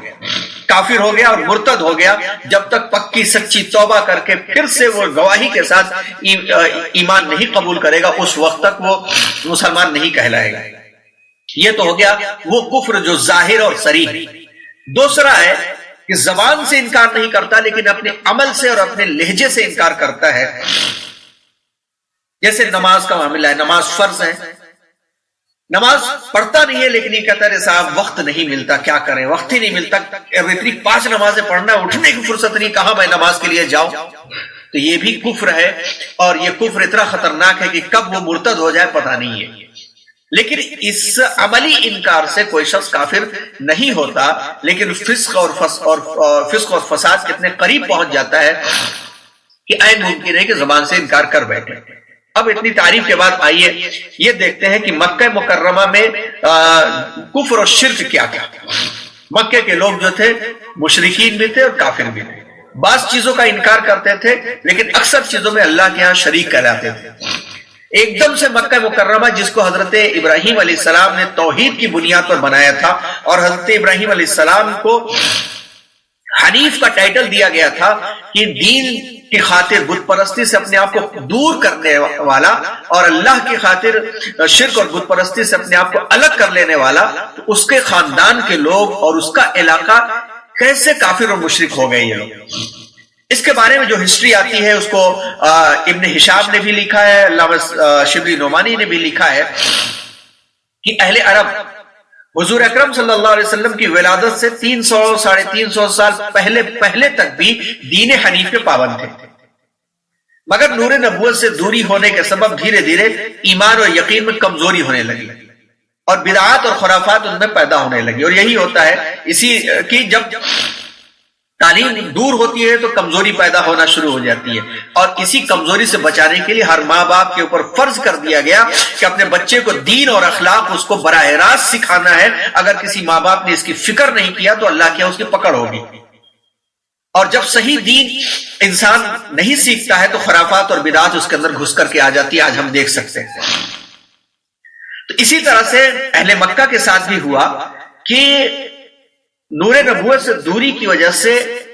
کافر ہو گیا اور مرتد ہو گیا۔ جب تک پکی سچی توبہ کر کے پھر سے وہ گواہی کے ساتھ ایمان نہیں قبول کرے گا، اس وقت تک وہ مسلمان نہیں کہلائے گا۔ یہ تو ہو گیا وہ کفر جو ظاہر اور صریح ہے۔ دوسرا ہے کہ زبان سے انکار نہیں کرتا لیکن اپنے عمل سے اور اپنے لہجے سے انکار کرتا ہے۔ جیسے نماز کا معاملہ ہے، نماز فرض ہے، نماز پڑھتا نہیں ہے لیکن یہ کہتا ہے صاحب وقت نہیں ملتا، کیا کریں، وقت ہی نہیں ملتا، اتنی 5 نمازیں پڑھنا ہے، اٹھنے کی فرصت نہیں، کہاں میں نماز کے لیے جاؤں۔ تو یہ بھی کفر ہے، اور یہ کفر اتنا خطرناک ہے کہ کب وہ مرتد ہو جائے پتہ نہیں ہے۔ لیکن اس عملی انکار سے کوئی شخص کافر نہیں ہوتا، لیکن فسق اور فساد کتنے قریب پہنچ جاتا ہے کہ عین ممکن ہے کہ زبان سے انکار کر بیٹھے۔ اب اتنی تعریف کے بعد آئیے یہ دیکھتے ہیں کہ مکہ مکرمہ میں کفر اور شرک کیا کیا تھا۔ مکہ کے لوگ جو تھے مشرکین بھی تھے اور کافر بھی تھے، بعض چیزوں کا انکار کرتے تھے لیکن اکثر چیزوں میں اللہ کے ہاں شریک کہلاتے تھے۔ ایک دم سے مکہ مکرمہ، جس کو حضرت ابراہیم علیہ السلام نے توحید کی بنیاد پر بنایا تھا، اور حضرت ابراہیم علیہ السلام کو حنیف کا ٹائٹل دیا گیا تھا کہ دین کی خاطر بت پرستی سے اپنے آپ کو دور کرنے والا اور اللہ کی خاطر شرک اور بت پرستی سے اپنے آپ کو الگ کر لینے والا، تو اس کے خاندان کے لوگ اور اس کا علاقہ کیسے کافر اور مشرک ہو گئے یہ لوگ۔ اس کے بارے میں جو ہسٹری آتی ہے اس کو ابن ہشام نے بھی لکھا ہے، علامہ شبلی نعمانی نے بھی لکھا ہے کہ اہل عرب حضور اکرم صلی اللہ علیہ وسلم کی ولادت سے 300-350 سال پہلے تک بھی دین حنیف کے پابند تھے، مگر نور نبوت سے دوری ہونے کے سبب دھیرے دھیرے ایمان اور یقین میں کمزوری ہونے لگی اور بدعات اور خرافات ان میں پیدا ہونے لگی۔ اور یہی ہوتا ہے اسی کی جب تعلیم دور ہوتی ہے تو کمزوری پیدا ہونا شروع ہو جاتی ہے، اور اسی کمزوری سے بچانے کے لیے ہر ماں باپ کے اوپر فرض کر دیا گیا کہ اپنے بچے کو دین اور اخلاق اس کو براہ راست سکھانا ہے۔ اگر کسی ماں باپ نے اس کی فکر نہیں کیا تو اللہ کے اس کی پکڑ ہوگی، اور جب صحیح دین انسان نہیں سیکھتا ہے تو خرافات اور بدعات اس کے اندر گھس کر کے آ جاتی ہے، آج ہم دیکھ سکتے ہیں۔ تو اسی طرح سے اہل مکہ کے ساتھ بھی ہوا کہ نور نبوت سے دوری کی وجہ سے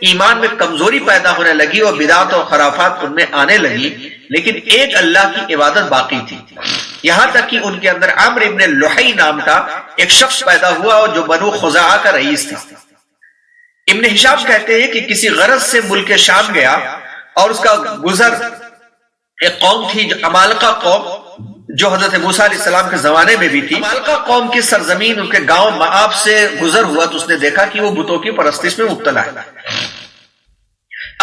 ایمان میں کمزوری پیدا ہونے لگی اور بدعات اور خرافات ان میں آنے لگی، لیکن ایک اللہ کی عبادت باقی تھی، یہاں تک کہ ان کے اندر عمرو ابن لحی نام کا ایک شخص پیدا ہوا اور جو بنو خزاعہ کا رئیس تھا۔ ابن ہشام کہتے ہیں کہ کسی غرض سے ملک شام گیا اور اس کا گزر ایک قوم تھی جو عمالقہ قوم، جو حضرت موسیٰ علیہ السلام کے زمانے میں بھی تھی۔ عمالقہ قوم کی سرزمین ان کے گاؤں مآب سے گزر ہوا تو اس نے دیکھا کہ وہ بتوں کی پرستش میں مبتلا ہے۔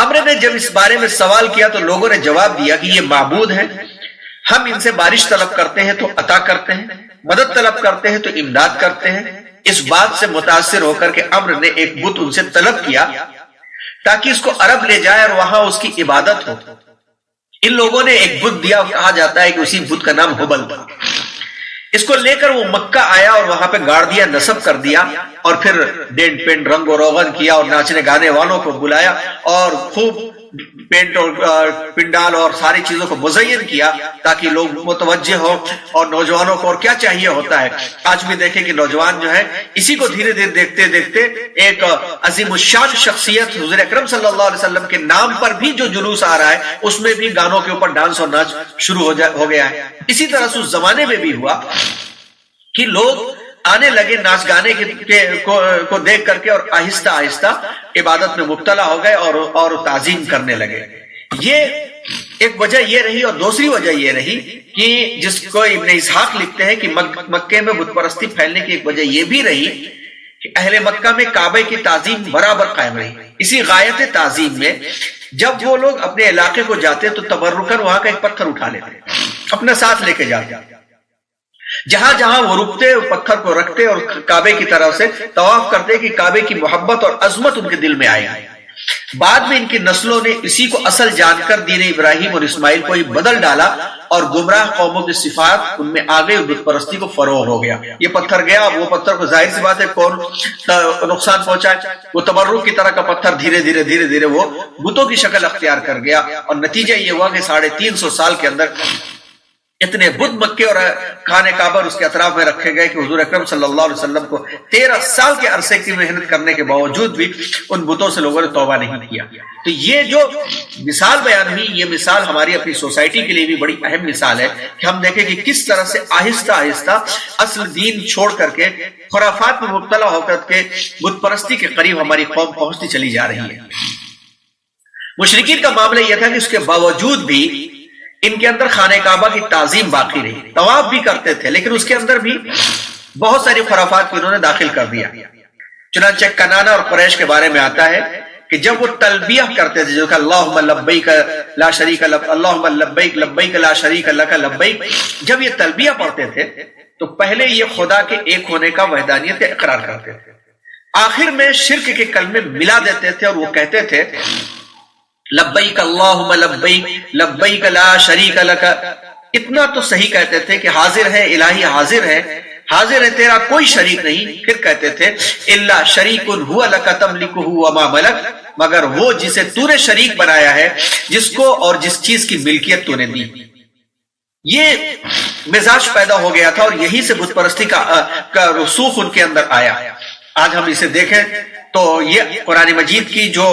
عمرو نے جب اس بارے میں سوال کیا تو لوگوں نے جواب دیا کہ یہ معبود ہیں، ہم ان سے بارش طلب کرتے ہیں تو عطا کرتے ہیں، مدد طلب کرتے ہیں تو امداد کرتے ہیں۔ اس بات سے متاثر ہو کر کے عمرو نے ایک بت ان سے طلب کیا تاکہ اس کو عرب لے جائے اور وہاں اس کی عبادت ہو۔ ان لوگوں نے ایک بت دیا، کہا جاتا ہے کہ اسی بت کا نام ہبل تھا۔ اس کو لے کر وہ مکہ آیا اور وہاں پہ گاڑ دیا، نصب کر دیا، اور پھر ڈینٹ پینٹ رنگ و روغن کیا اور ناچنے گانے والوں کو بلایا اور خوب پینٹ اور پنڈال اور ساری چیزوں کو مزین کیا تاکہ لوگ متوجہ ہو اور نوجوانوں کو اور کیا چاہیے ہوتا ہے. آج بھی دیکھیں کہ نوجوان جو ہے اسی کو دھیرے دھیرے دیکھتے دیکھتے ایک عظیم الشان شخصیت حضور اکرم صلی اللہ علیہ وسلم کے نام پر بھی جو جلوس آ رہا ہے اس میں بھی گانوں کے اوپر ڈانس اور ناچ شروع ہو گیا ہے. اسی طرح سے اس زمانے میں بھی ہوا کہ لوگ آنے لگے ناچ گانے کو دیکھ کر کے اور آہستہ آہستہ عبادت میں مبتلا ہو گئے اور تعظیم کرنے لگے. یہ ایک وجہ یہ رہی. اور دوسری وجہ یہ رہی کہ جس کو ابن اسحاق لکھتے ہیں کہ مکے میں بت پرستی پھیلنے کی ایک وجہ یہ بھی رہی کہ اہل مکہ میں کعبے کی تعظیم برابر قائم رہی. اسی غایت تعظیم میں جب وہ لوگ اپنے علاقے کو جاتے تو تبرکن وہاں کا ایک پتھر اٹھا لیتے, اپنے ساتھ لے کے جاتے. جہاں جہاں وہ رکتے پتھر کو رکھتے اور کعبے کی طرف سے طواف کرتے کہ کعبے کی محبت اور عظمت ان کے دل میں آئے. بعد میں ان کی نسلوں نے اسی کو اصل جان کر دین ابراہیم اور اسماعیل کو ہی بدل ڈالا اور گمراہ قوموں کی صفات ان میں آ گئی, بت پرستی کو فروغ ہو گیا. یہ پتھر گیا, وہ پتھر کو ظاہر سی بات ہے کون نقصان پہنچائے. وہ تبرک کی طرح کا پتھر دھیرے دھیرے وہ بتوں کی شکل اختیار کر گیا اور نتیجہ یہ ہوا کہ 350 سال کے اندر اتنے بت مکے اور خانہ کعبہ اس کے اطراف میں رکھے گئے کہ حضور اکرم صلی اللہ علیہ وسلم کو 13 سال کے عرصے کی محنت کرنے کے باوجود بھی ان بتوں سے لوگوں نے توبہ نہیں کیا. تو یہ جو مثال بیان ہوئی, یہ مثال ہماری اپنی سوسائٹی کے لیے بھی بڑی اہم مثال ہے کہ ہم دیکھیں کہ کس طرح سے آہستہ آہستہ اصل دین چھوڑ کر کے خرافات میں مبتلا ہو کر کے بت پرستی کے قریب ہماری قوم پہنچتی چلی جا رہی ہے. مشرکین کا معاملہ یہ تھا کہ اس کے باوجود بھی ان کے اندر خانہ کعبہ کی تعظیم باقی رہی, طواف بھی کرتے تھے, لیکن اس کے اندر بھی بہت ساری خرافات کو انہوں نے داخل کر دیا. چنانچہ کنانا اور قریش کے بارے میں آتا ہے کہ جب وہ تلبیہ کرتے تھے جو کہ اللہم لبیک لا شریک لک, اللہم لبیک لبیک لا شریک لک لبیک, جب یہ تلبیہ پڑھتے تھے تو پہلے یہ خدا کے ایک ہونے کا وحدانیت اقرار کرتے تھے, آخر میں شرک کے کلمے ملا دیتے تھے اور وہ کہتے تھے لبیک اللہم لبیک لبیک لا شریک لک. اتنا تو صحیح کہتے تھے کہ حاضر ہے الہی, حاضر ہے تیرا کوئی شریک نہیں. پھر کہتے تھے الا شریک هو لک تملکہ وما ملک, مگر وہ جسے تو نے شریک بنایا ہے, جس کو اور جس چیز کی ملکیت تو نے دی. یہ مزاج پیدا ہو گیا تھا اور یہی سے بت پرستی کا رسوخ ان کے اندر آیا. آج ہم اسے دیکھیں تو یہ قرآن مجید کی جو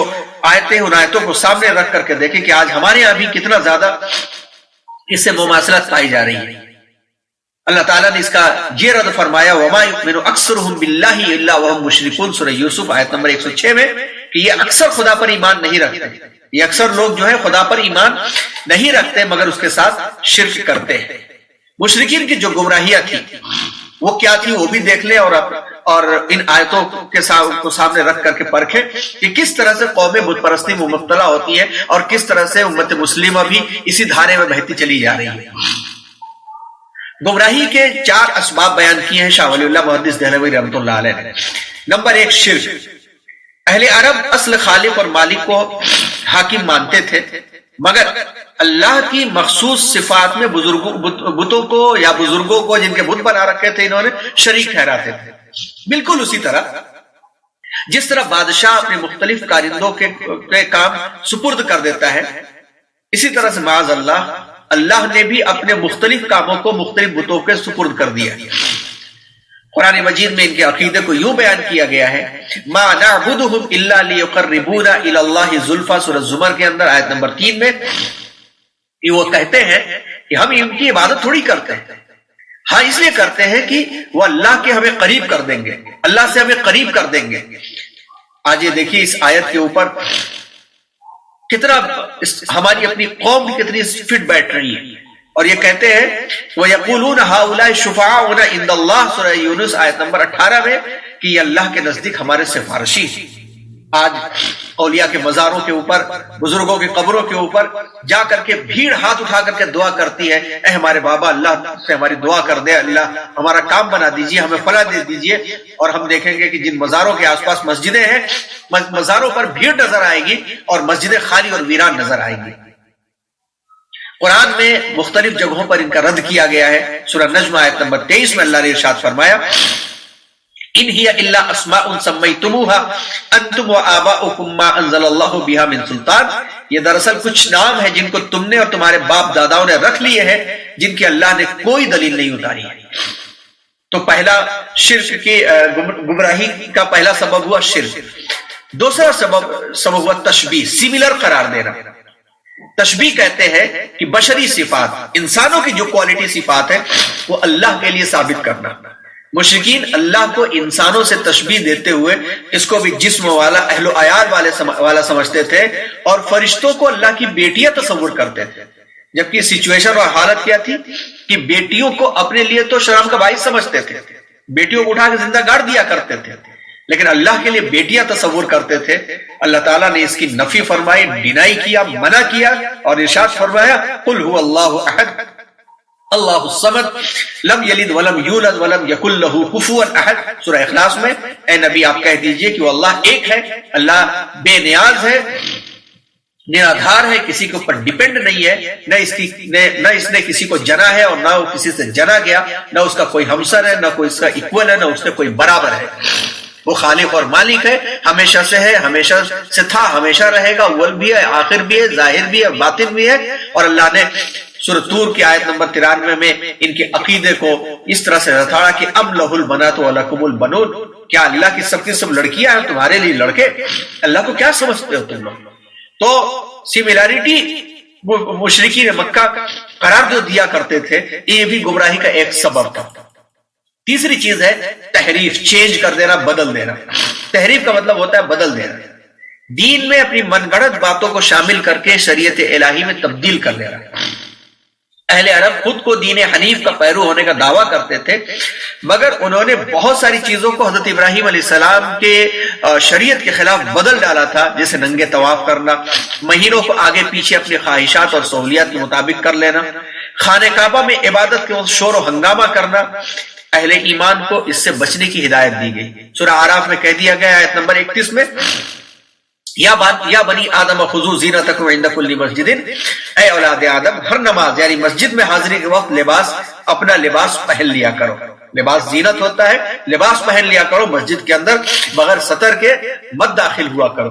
آیتیں ان آیتوں کو سامنے رکھ کر کے دیکھیں کہ آج ہمارے یہاں بھی کتنا زیادہ اس سے مماثلت پائی جا رہی ہے. اللہ تعالیٰ نے اس کا یہ رد فرمایا وما یؤمن اکثرهم باللہ الا وهم مشرکون, سورہ یوسف آیت نمبر 106 میں, کہ یہ اکثر خدا پر ایمان نہیں رکھتے. یہ اکثر لوگ جو ہے خدا پر ایمان نہیں رکھتے مگر اس کے ساتھ شرک کرتے ہیں. مشرکین کی جو گمراہیاں تھی وہ کیا تھی وہ بھی دیکھ لیں اور ان آیتوں کو سامنے رکھ کر کے پرکھیں کہ کس طرح سے قوم بت پرستی میں مبتلا ہوتی ہے اور کس طرح سے امت مسلمہ بھی اسی دھارے میں بہتی چلی جا رہی ہے. گمراہی کے 4 اسباب بیان کیے ہیں شاہ ولی اللہ محدث دہلوی رحمۃ اللہ علیہ نے. نمبر 1 شرک. اہل عرب اصل خالق اور مالک کو حاکم مانتے تھے مگر اللہ کی مخصوص صفات میں بتوں کو یا بزرگوں کو جن کے بت بنا رکھے تھے انہوں نے شریک ٹھہراتے تھے. بالکل اسی طرح جس طرح بادشاہ اپنے مختلف کارندوں کے کام سپرد کر دیتا ہے, اسی طرح سے معاذ اللہ نے بھی اپنے مختلف کاموں کو مختلف بتوں کے سپرد کر دیا. قرآن مجید میں ان کے عقیدے کو یوں بیان کیا گیا ہے ما نعبدهم الا ليقربونا الى الله زلفى, سورہ زمر کے اندر آیت نمبر 3 میں یہ وہ کہتے ہیں کہ ہم ان کی عبادت تھوڑی کرتے ہیں, ہاں اس لیے کرتے ہیں کہ وہ اللہ کے ہمیں قریب کر دیں گے, اللہ سے ہمیں قریب کر دیں گے. آج یہ دیکھیے اس آیت کے اوپر کتنا ہماری اپنی قوم بھی کتنی فٹ بیٹھ رہی ہے اور یہ کہتے ہیں وَيَقُولُونَ هَؤُلَاءِ شُفَعَاؤُنَا عِندَ اللَّهِ, سورہ یونس آیت نمبر 18 میں, کہ یہ اللہ کے نزدیک ہمارے سفارشی ہیں. آج اولیاء کے مزاروں کے اوپر, بزرگوں کی قبروں کے اوپر جا کر کے بھیڑ ہاتھ اٹھا کر کے دعا کرتی ہے, اے ہمارے بابا اللہ سے ہماری دعا کر دے, اللہ ہمارا کام بنا دیجئے, ہمیں فلاح دے دیجئے. اور ہم دیکھیں گے کہ جن مزاروں کے آس پاس مسجدیں ہیں, مزاروں پر بھیڑ نظر آئے گی اور مسجدیں خالی اور ویران نظر آئیں گی. قرآن میں مختلف جگہوں پر ان کا رد کیا گیا ہے. سورہ نجم آیت نمبر 23 میں اللہ نے ارشاد فرمایا ان ہی الا اسماء سمیتموها انتم وآباؤکم ما انزل اللہ بها من سلطان, یہ دراصل کچھ نام ہے جن کو تم نے اور تمہارے باپ داداؤں نے رکھ لیے ہیں، جن کی اللہ نے کوئی دلیل نہیں اتاری ہے۔ تو پہلا شرک کی گمراہی کا پہلا سبب ہوا شرک۔ دوسرا سبب ہوا تشبیہ، سملر قرار دینا۔ تشبیہ کہتے ہیں کہ بشری صفات، انسانوں کی جو کوالٹی صفات ہے وہ اللہ کے لیے ثابت کرنا۔ مشرکین اللہ کو انسانوں سے تشبیہ دیتے ہوئے اس کو بھی جسم والا، اہل و عیال والا سمجھتے تھے، اور فرشتوں کو اللہ کی بیٹیاں تصور کرتے تھے، جبکہ سچویشن اور حالت کیا تھی کہ بیٹیوں کو اپنے لیے تو شرم کا باعث سمجھتے تھے، بیٹیوں کو اٹھا کے زندہ گاڑ دیا کرتے تھے، لیکن اللہ کے لیے بیٹیاں تصور کرتے تھے۔ اللہ تعالیٰ نے اس کی نفی فرمائی، ڈینائی کیا، منع کیا، اور ارشاد فرمایا قل هو اللہ احد اللہ الصمد لم یلد ولم یولد ولم یکن لہ کفوا احد۔ سورہ اخلاص میں اے نبی آپ کہہ دیجئے کہ وہ اللہ ایک ہے، اللہ بے نیاز ہے، نرادھار ہے، کسی کے اوپر ڈیپینڈ نہیں ہے، نہ اس نے کسی کو جنا ہے اور نہ وہ کسی سے جنا گیا، نہ اس کا کوئی ہمسر ہے، نہ کوئی اس کا ایکول ہے، نہ اس سے کوئی برابر ہے۔ وہ خالق اور مالک ہے، ہمیشہ سے ہے، ہمیشہ سے تھا، ہمیشہ رہے گا، اول بھی ہے، آخر بھی ہے، ظاہر بھی ہے، باطن بھی ہے۔ اور اللہ نے سورۃ طور کی آیت نمبر 93 میں ان کے عقیدے کو اس طرح سے رتاڑا کہ ام لہ البنات ولکم البنون، کیا اللہ کی سب لڑکیاں ہیں، تمہارے لیے لڑکے؟ اللہ کو کیا سمجھتے ہو تم لوگ؟ تو سملیرٹی مشرکین مکہ قرار جو دیا کرتے تھے، یہ بھی گمراہی کا ایک سبب تھا۔ تیسری چیز ہے تحریف، چینج کر دینا، بدل دینا۔ تحریف کا مطلب ہوتا ہے بدل دینا، دین میں اپنی من گھڑت باتوں کو شامل کر کے شریعت الہی میں تبدیل کر دینا۔ اہل عرب خود کو دین حنیف کا پیرو ہونے کا دعویٰ کرتے تھے، مگر انہوں نے بہت ساری چیزوں کو حضرت ابراہیم علیہ السلام کے شریعت کے خلاف بدل ڈالا تھا، جیسے ننگے طواف کرنا، مہینوں کو آگے پیچھے اپنی خواہشات اور سہولیات کے مطابق کر لینا، خانہ کعبہ میں عبادت کے شور و ہنگامہ کرنا۔ اہل ایمان کو اس سے بچنے کی ہدایت دی گئی۔ سورہ اعراف میں کہہ دیا گیا آیت نمبر 31 میں یا بنی آدم خذوا زینتکم عند کل مسجد، اے اولاد آدم ہر نماز یعنی مسجد میں حاضری کے وقت اپنا لباس پہن لیا کرو۔ لباس زینت ہوتا ہے، لباس پہن لیا کرو، مسجد کے اندر بغیر ستر کے مت داخل ہوا کرو۔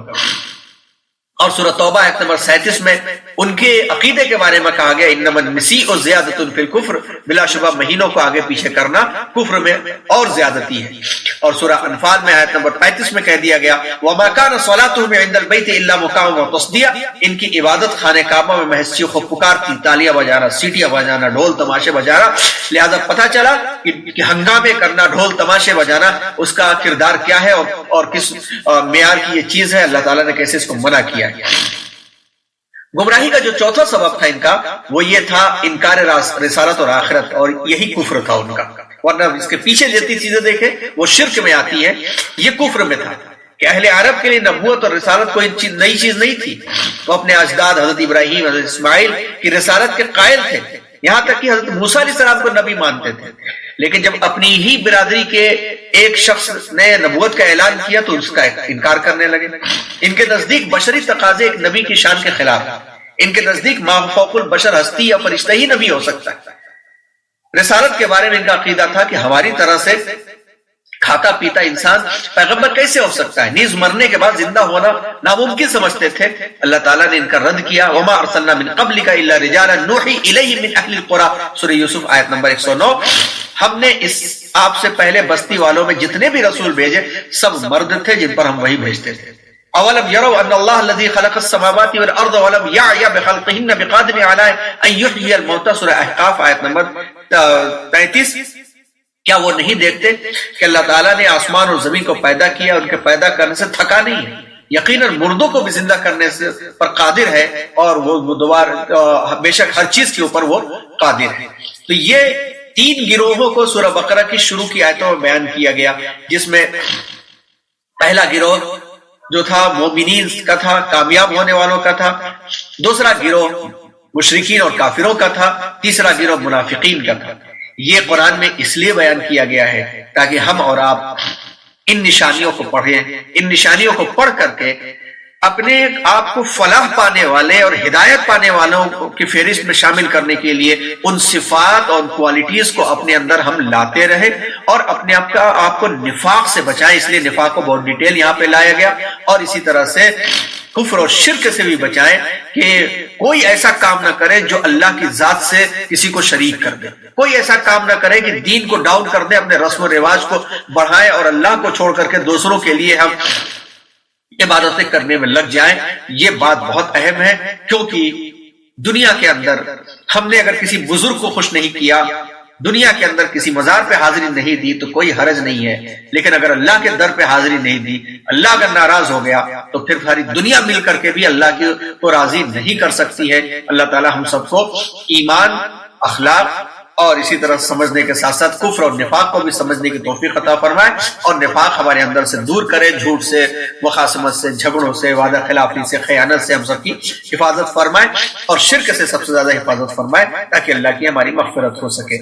اور سورہ توبہ آیت نمبر 37 میں ان کے عقیدے کے بارے میں کہا گیا انما النسیء زیادۃ فی الکفر، بلا شبہ مہینوں کو آگے پیچھے کرنا کفر میں اور زیادتی ہے۔ اور سورہ انفال میں آیت نمبر 35 میں کہہ دیا گیا وما كان صلاتهم عند البيت الا مكاء وتصديا، ان کی عبادت خانہ کعبہ میں محض چیخ و پکار تھی، تالیاں بجانا، سیٹیاں بجانا، ڈھول تماشے بجانا۔ لہذا پتہ چلا کہ ہنگامے کرنا، ڈھول تماشے بجانا اس کا کردار کیا ہے اور کس معیار کی یہ چیز ہے، اللہ تعالیٰ نے کیسے اس کو منع کیا۔ گمراہی کا جو چوتھا سبب تھا ان کا، وہ یہ تھا انکار رسالت اور آخرت، اور یہی کفر تھا ان کا۔ ورنہ اس کے پیچھے جتنی چیزیں دیکھیں وہ شرک میں آتی ہے، یہ کفر میں تھا کہ اہل عرب کے لیے نبوت اور رسالت کوئی نئی چیز نہیں تھی۔ وہ اپنے اجداد حضرت ابراہیم، حضرت اسماعیل کی رسالت کے قائل تھے، یہاں تک کہ حضرت موسیٰ علیہ السلام کو نبی مانتے تھے، لیکن جب اپنی ہی برادری کے ایک شخص نے نبوت کا اعلان کیا تو اس کا انکار کرنے لگے۔ ان کے نزدیک بشری تقاضے ایک نبی کی شان کے خلاف، ان کے نزدیک ما فوق البشر ہستی یا فرشتہ ہی نبی ہو سکتا ہے۔ رسالت کے بارے میں ان کا عقیدہ تھا کہ ہماری طرح سے کھاتا پیتا انسان پیغمبر کیسے ہو سکتا ہے، نیز مرنے کے بعد زندہ ہونا ناممکن سمجھتے تھے۔ اللہ تعالیٰ نے ان کا رد کیا وما ارسلنا من قبلک الا رجالا نوحی الیہم من اہل القری، سورہ یوسف آیت نمبر 109۔ ہم نے آپ سے پہلے بستی والوں میں جتنے بھی رسول بھیجے سب مرد تھے جن پر ہم وہی بھیجتے تھے۔ اولم يروا ان الله الذي خلق السماوات والارض ولم يعي بخلقهن بقادر على ان يحيي الموتى، سورہ احقاف آیت نمبر 33۔ کیا وہ نہیں دیکھتے کہ اللہ تعالیٰ نے آسمان اور زمین کو پیدا کیا، ان کے پیدا کرنے سے تھکا نہیں ہے، یقیناً مردوں کو بھی زندہ کرنے سے پر قادر ہے، اور وہ دوبارہ بے شک ہر چیز کے اوپر وہ قادر ہے۔ تو یہ تین گروہوں کو سورہ بقرہ کی شروع کی آیتوں میں بیان کیا گیا، جس میں پہلا گروہ جو تھا مومنین کا تھا، کامیاب ہونے والوں کا تھا، دوسرا گروہ مشرکین اور کافروں کا تھا، تیسرا گروہ منافقین کا تھا۔ یہ قرآن میں اس لیے بیان کیا گیا ہے تاکہ ہم اور آپ ان نشانیوں کو پڑھیں، ان نشانیوں کو پڑھ کر کے اپنے آپ کو فلاح پانے والے اور ہدایت پانے والوں کی فہرست میں شامل کرنے کے لیے ان صفات اور کوالٹیز کو اپنے اندر ہم لاتے رہیں، اور اپنے آپ کو نفاق سے بچائیں۔ اس لیے نفاق کو بہت ڈیٹیل یہاں پہ لایا گیا، اور اسی طرح سے کفر اور شرک سے بھی بچائیں کہ کوئی ایسا کام نہ کرے جو اللہ کی ذات سے کسی کو شریک کر دے، کوئی ایسا کام نہ کرے کہ دین کو ڈاؤن کر دے، اپنے رسم و رواج کو بڑھائے اور اللہ کو چھوڑ کر کے دوسروں کے لیے ہم عبادتیں کرنے میں لگ جائیں۔ یہ بات بہت اہم ہے، کیونکہ دنیا کے اندر ہم نے اگر کسی بزرگ کو خوش نہیں کیا، دنیا کے اندر کسی مزار پہ حاضری نہیں دی تو کوئی حرج نہیں ہے، لیکن اگر اللہ کے در پہ حاضری نہیں دی، اللہ اگر ناراض ہو گیا تو پھر ساری دنیا مل کر کے بھی اللہ کو راضی نہیں کر سکتی ہے۔ اللہ تعالی ہم سب کو ایمان، اخلاق اور اسی طرح سمجھنے کے ساتھ ساتھ کفر اور نفاق کو بھی سمجھنے کی توفیق عطا فرمائے، اور نفاق ہمارے اندر سے دور کرے، جھوٹ سے، مخاصمت سے، جھگڑوں سے، وعدہ خلافی سے، خیانت سے ہم سب کی حفاظت فرمائے، اور شرک سے سب سے زیادہ حفاظت فرمائے، تاکہ اللہ کی ہماری مغفرت ہو سکے۔